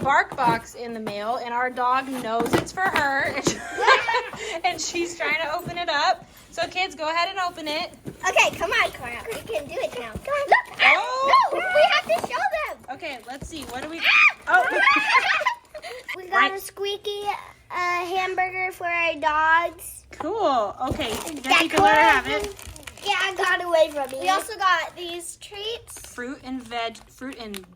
bark box in the mail, and our dog knows it's for her, and she's trying to open it up. So kids, go ahead and open it. Okay, come on, Cora. We can do it now. Come on, look. Oh. No, we have to show them. Okay, let's see. What do we? Oh. We got a Squeaky hamburger for our dogs. Cool. Okay, Yeah, you can let her have it. Yeah, I got away from me. We also got these treats. Fruit and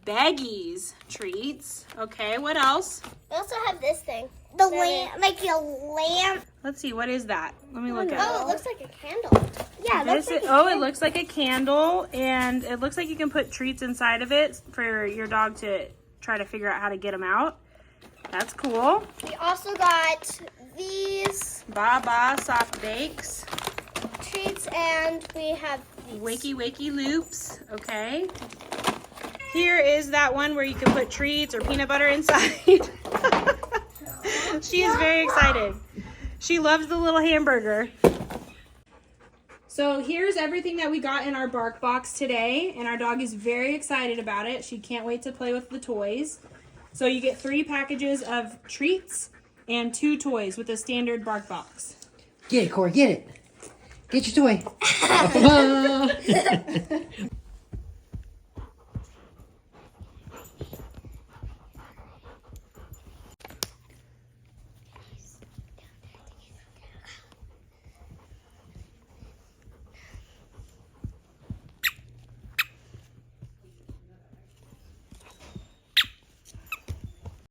baggies treats. Okay, what else? We also have this thing. The lamp, like a lamp. Let's see, what is that? Let me look at it. Oh, it looks like a candle. Yeah, This is, it looks like a candle, and it looks like you can put treats inside of it for your dog to try to figure out how to get them out. That's cool. We also got these Baba soft bakes. treats, and we have Wakey wakey loops. Okay. Here is that one where you can put treats or peanut butter inside. She is very excited. She loves the little hamburger. So here's everything that we got in our bark box today, and our dog is very excited about it. She can't wait to play with the toys. So you get 3 packages of treats and 2 toys with a standard bark box. Get it, Corey, get it. Get your toy.